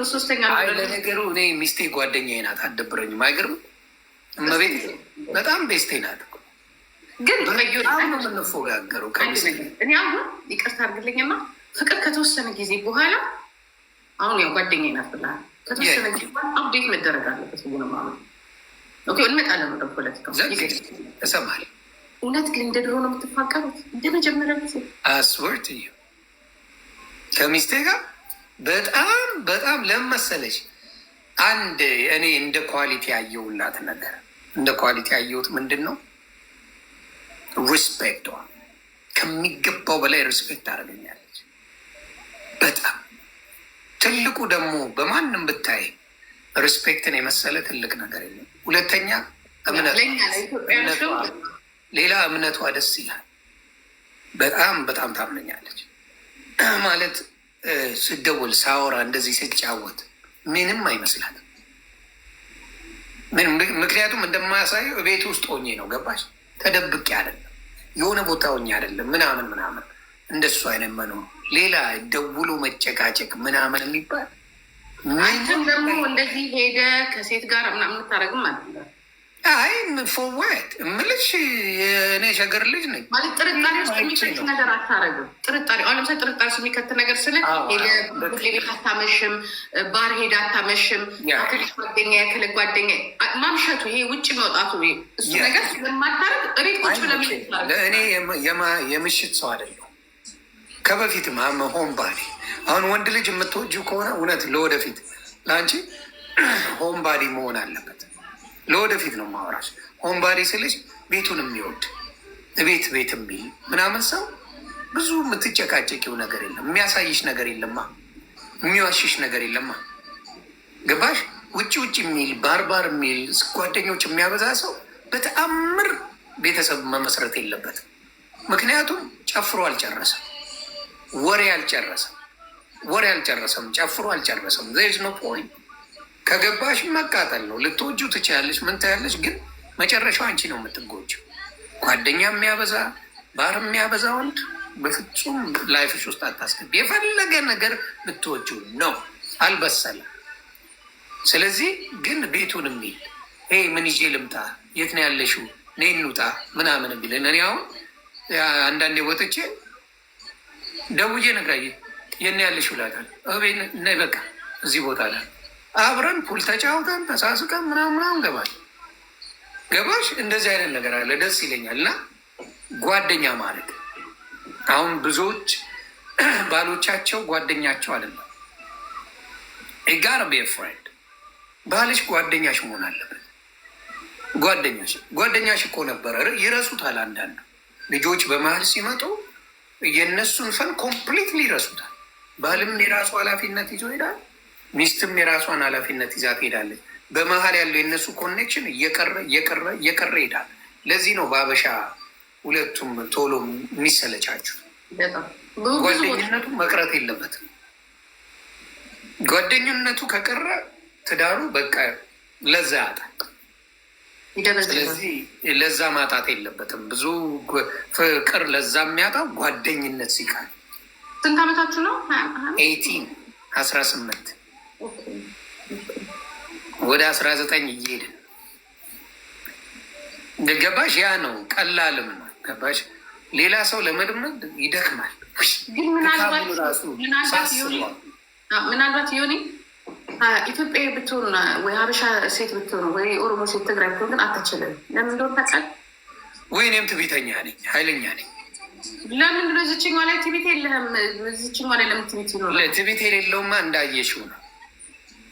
ሶስተኛ ለነገሩ እኔ ሚስቴ ጓደኛዬ ናት፣ አትደብረኝም። አይገርም? እመቤት በጣም ቤስቴ ናት። ግን አሁን የምንፎጋገረው እኔ አሁን ይቅርታ አድርግልኝና ፍቅር ከተወሰነ ጊዜ በኋላ አሁን ያው ጓደኛዬ ናት ብለሃል። ከተወሰነ ጊዜ በኋላ አፕዴት መደረግ አለበት ብሎ ማለት እንመጣለን ወደ ፖለቲካው እሰማለሁ። እውነት ግን እንደ ድሮ ነው የምትፋቀሩት? እንደ መጀመሪያ ጊዜ አስወርት ከሚስቴ ጋር በጣም በጣም ለመሰለች አንድ እኔ እንደ ኳሊቲ ያየውላት ነገር እንደ ኳሊቲ ያየሁት ምንድን ነው? ሪስፔክቷ ከሚገባው በላይ ሪስፔክት አደረገኛለች። በጣም ትልቁ ደግሞ በማንም ብታይ ሪስፔክትን የመሰለ ትልቅ ነገር የለም። ሁለተኛ ሌላ እምነቷ ደስ ይላል። በጣም በጣም ታምነኛለች ማለት ስደውል ሳወራ እንደዚህ ስጫወት ምንም አይመስላትም። ምክንያቱም እንደማያሳየው ቤት ውስጥ ሆኜ ነው። ገባሽ? ተደብቄ አይደለም፣ የሆነ ቦታ ሆኜ አይደለም ምናምን ምናምን እንደሱ አይነት መኖር ሌላ ደውሎ መጨቃጨቅ ምናምን የሚባል አንተም ደግሞ እንደዚህ ሄደ ከሴት ጋር ምናምን የምታደርግም አለ። አይ ፎርዋርድ እምልሽ የእኔ ሸገር ልጅ ነኝ ማለት ጥርጣሬ ውስጥ የሚከት ነገር አታረግም። ጥርጣሬ አሁን ለምሳሌ ጥርጣሬ ውስጥ የሚከት ነገር ስለ ሄደ ሁሌ ቤት አታመሽም፣ ባር ሄደ አታመሽም፣ ክል ጓደኛ ክል ጓደኛ ማምሸቱ ይሄ ውጭ መውጣቱ እሱ ነገር ስለማታረግ እቤት ቁጭ እኔ የምሽት ሰው አይደለሁም። ከበፊትም ሆም ባዲ አሁን ወንድ ልጅ የምትወጂው ከሆነ እውነት ለወደፊት ለአንቺ ሆም ባዲ መሆን አለበት። ለወደፊት ነው ማውራሽ። ሆም ባዲ ስልሽ ቤቱን የሚወድ ቤት የሚል ምናምን ሰው ብዙ የምትጨቃጨቂው ነገር የለም፣ የሚያሳይሽ ነገር የለማ፣ የሚዋሽሽ ነገር የለማ። ገባሽ? ውጭ የሚል ባርባር የሚል ጓደኞች የሚያበዛ ሰው በተአምር ቤተሰብ መመስረት የለበትም። ምክንያቱም ጨፍሮ አልጨረሰም፣ ወሬ አልጨረሰም፣ ጨፍሮ አልጨረሰም። ዘርዝ ኖ ፖይንት። ከገባሽ መቃጠል ነው። ልትወጁ ትችያለሽ፣ ምን ታያለሽ፣ ግን መጨረሻው አንቺ ነው የምትጎጂው። ጓደኛ የሚያበዛ ባር የሚያበዛ ወንድ በፍጹም ላይፍሽ ውስጥ አታስገቢ። የፈለገ ነገር ብትወጁ ነው፣ አልበሰለም። ስለዚህ ግን ቤቱን የሚል ምን ይዤ ልምጣ፣ የት ነው ያለሽው፣ ነይ እንውጣ ምናምን ቢለን እኔ አሁን አንዳንዴ ወጥቼ ደውዬ ነግራዬ የት ነው ያለሽው እላታለሁ። ነይ በቃ እዚህ ቦታ ላይ አብረን ፑል ተጫውተን ተሳስቀን ምናምን ገባሽ? እንደዚህ አይነት ነገር አለ፣ ደስ ይለኛል። እና ጓደኛ ማለት አሁን ብዙዎች ባሎቻቸው ጓደኛቸው አይደለም። ጋር ቤ ፍሬንድ ባልሽ ጓደኛሽ መሆን አለበት። ጓደኛሽ እኮ ነበረ። ይረሱታል። አንዳንዱ ልጆች በመሀል ሲመጡ የእነሱን ፈን ኮምፕሊትሊ ይረሱታል። ባልም የራሱ ኃላፊነት ይዞ ሄዳል፣ ሚስትም የራሷን ኃላፊነት ይዛ ትሄዳለች። በመሀል ያለው የእነሱ ኮኔክሽን እየቀረ ይሄዳል። ለዚህ ነው በአበሻ ሁለቱም ቶሎ የሚሰለቻችሁ። ጓደኝነቱ መቅረት የለበትም። ጓደኝነቱ ከቀረ ትዳሩ በቃ ለዛ ያጣል። ስለዚህ ለዛ ማጣት የለበትም። ብዙ ፍቅር ለዛ የሚያጣው ጓደኝነት ሲቃል። ስንት ዓመታችሁ ነው? 18 ወደ 19 እየሄድን ገባሽ? ያ ነው ቀላልም ነው። ገባሽ? ሌላ ሰው ለመድመድ ይደክማል። ግን ምናልባት ዮኒ ኢትዮጵያዊ ብትሆን ወይ ሀበሻ ሴት ብትሆን ወይ ኦሮሞ ሴት ትግራይ ብትሆን ግን አትችልም። ለምን እንደሆነ ታውቃለህ ወይ? እኔም ትዕቢተኛ ነኝ፣ ኃይለኛ ነኝ። ለምን ብሎ ዝችኛ ላይ ትዕቢት የለህም? ዝችኛ ላይ ለምን ትዕቢት ይኖራል? ትዕቢት የሌለውማ እንዳየሽው ነው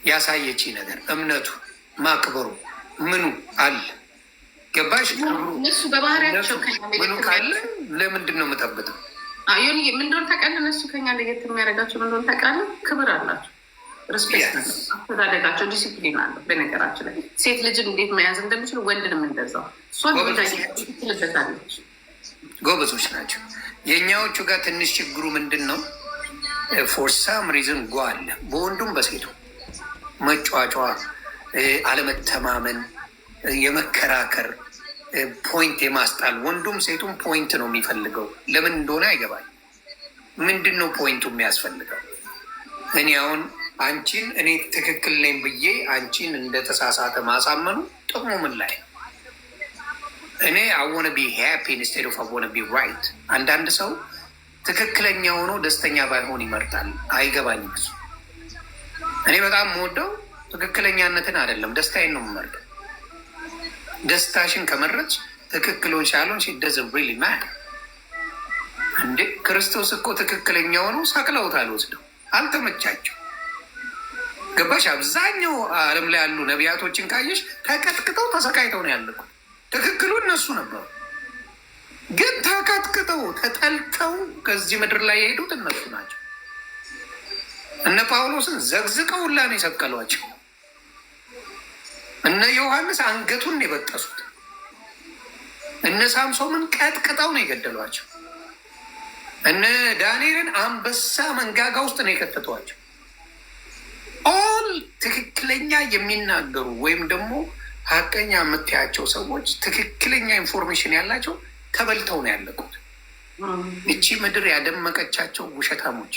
ያሳየች ነገር፣ እምነቱ ማክበሩ ምኑ አለ። ገባሽ? እነሱ በባህሪያቸው ምኑ ካለ ለምንድን ነው የምጠብጠው? ዮኒ ምንድን ታውቃለህ? እነሱ ከኛ ለየት የሚያደርጋቸው ምንድን ታውቃለህ? ክብር አላቸው፣ ሪስፔክት፣ አስተዳደጋቸው ዲሲፕሊን አለ። በነገራችን ላይ ሴት ልጅን እንዴት መያዝ እንደሚችሉ ወንድንም እንደዛው እሷን ትልበታለች። ጎበዞች ናቸው። የእኛዎቹ ጋር ትንሽ ችግሩ ምንድን ነው? ፎር ሳም ሪዝን ጓ አለ በወንዱም በሴቱ መጫጫ፣ አለመተማመን፣ የመከራከር ፖይንት የማስጣል ወንዱም ሴቱም ፖይንት ነው የሚፈልገው። ለምን እንደሆነ አይገባል። ምንድን ነው ፖይንቱ የሚያስፈልገው? እኔ አሁን አንቺን እኔ ትክክል ነኝ ብዬ አንቺን እንደተሳሳተ ማሳመኑ ጥቅሙ ምን ላይ ነው? እኔ አወነ ቢ ሃፒ ኢንስቴድ ኦፍ አወነ ቢ ራይት። አንዳንድ ሰው ትክክለኛ ሆኖ ደስተኛ ባይሆን ይመርጣል። አይገባኝም እሱ። እኔ በጣም የምወደው ትክክለኛነትን አይደለም፣ ደስታዬን ነው የምመርጠው። ደስታሽን ከመረጥሽ ትክክሎን ሻሎን ሲደዝ ሪሊ ማተር። እንዴ ክርስቶስ እኮ ትክክለኛ ሆኖ ሰቅለውታል፣ ወስደው አልተመቻቸው። ገባሽ? አብዛኛው ዓለም ላይ ያሉ ነቢያቶችን ካየሽ ተቀጥቅጠው ተሰቃይተው ነው ያለቁት። ትክክሉ እነሱ ነበሩ፣ ግን ተቀጥቅጠው ተጠልተው ከዚህ ምድር ላይ የሄዱት እነሱ ናቸው። እነ ጳውሎስን ዘግዝቀው ሁላ ነው የሰቀሏቸው። እነ ዮሐንስ አንገቱን ነው የበጠሱት። እነ ሳምሶምን ቀጥቅጠው ነው የገደሏቸው። እነ ዳንኤልን አንበሳ መንጋጋ ውስጥ ነው የከተቷቸው። ኦል ትክክለኛ የሚናገሩ ወይም ደግሞ ሀቀኛ የምታያቸው ሰዎች ትክክለኛ ኢንፎርሜሽን ያላቸው ተበልተው ነው ያለቁት። እቺ ምድር ያደመቀቻቸው ውሸታሞች።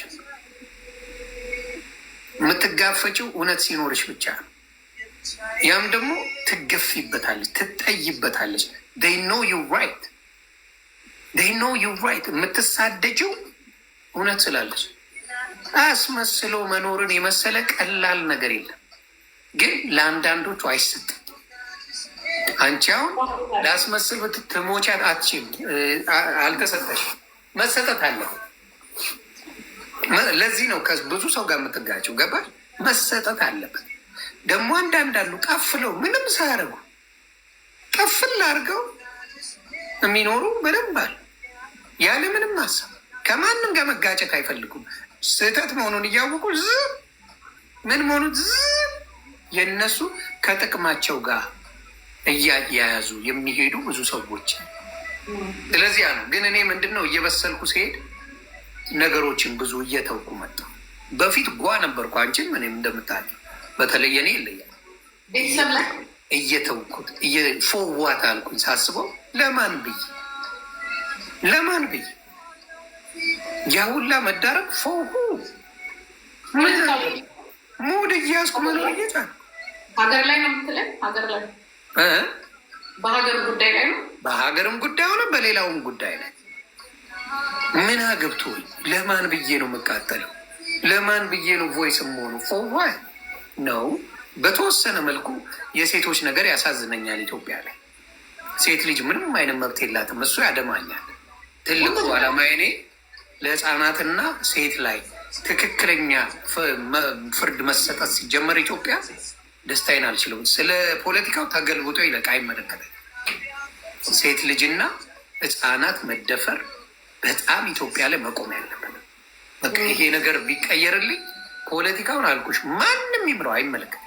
የምትጋፈጭው እውነት ሲኖርሽ ብቻ ነው። ያም ደግሞ ትገፊበታለች፣ ትጠይበታለች። they know you right they know you right። የምትሳደጀው እውነት ስላለች። አስመስሎ መኖርን የመሰለ ቀላል ነገር የለም፣ ግን ለአንዳንዶቹ አይሰጥም። አንቺ አሁን ላስመስል ብትሞቻት አትችም፣ አልተሰጠሽ፣ መሰጠት አለ። ለዚህ ነው ብዙ ሰው ጋር የምትጋቸው። ገባሽ? መሰጠት አለበት። ደግሞ አንዳንዳሉ ቀፍለው ምንም ሳያደርጉ ቀፍል አድርገው የሚኖሩ በደንብ አለ፣ ያለ ምንም ሀሳብ። ከማንም ጋር መጋጨት አይፈልጉም። ስህተት መሆኑን እያወቁ ዝም፣ ምን መሆኑን ዝም፣ የእነሱ ከጥቅማቸው ጋር እያያያዙ የሚሄዱ ብዙ ሰዎች። ስለዚያ ነው። ግን እኔ ምንድን ነው እየበሰልኩ ሲሄድ ነገሮችን ብዙ እየተውኩ መጣሁ። በፊት ጓ ነበርኩ፣ አንቺም እኔም እንደምታውቂው። በተለይ እኔ ይለያል ቤተሰብ ላይ እየተውኩት ፎዋት አልኩኝ። ሳስበው ለማን ብዬ ያ ሁላ መዳረግ ፎሁ ሙድ እያስኩ መኖር እየጫን ሀገር ላይ ነው የምትለን። ሀገር ላይ በሀገር ጉዳይ ላይ ነው፣ በሀገርም ጉዳይ ሆነ በሌላውም ጉዳይ ላይ ምን አገብቶ ለማን ብዬ ነው የምቃጠለው? ለማን ብዬ ነው ቮይስ መሆኑ? ፎዋ ነው። በተወሰነ መልኩ የሴቶች ነገር ያሳዝነኛል። ኢትዮጵያ ላይ ሴት ልጅ ምንም አይነት መብት የላትም። እሱ ያደማኛል። ትልቁ ዓላማዬ እኔ ለህፃናትና ሴት ላይ ትክክለኛ ፍርድ መሰጠት ሲጀመር ኢትዮጵያ ደስታዬን አልችልም። ስለ ፖለቲካው ተገልብጦ ይለቅ አይመለከተኝ። ሴት ልጅና ህፃናት መደፈር በጣም ኢትዮጵያ ላይ መቆም ያለበት። በቃ ይሄ ነገር ቢቀየርልኝ ፖለቲካውን አልኩሽ ማንም ይምረው አይመለከትም።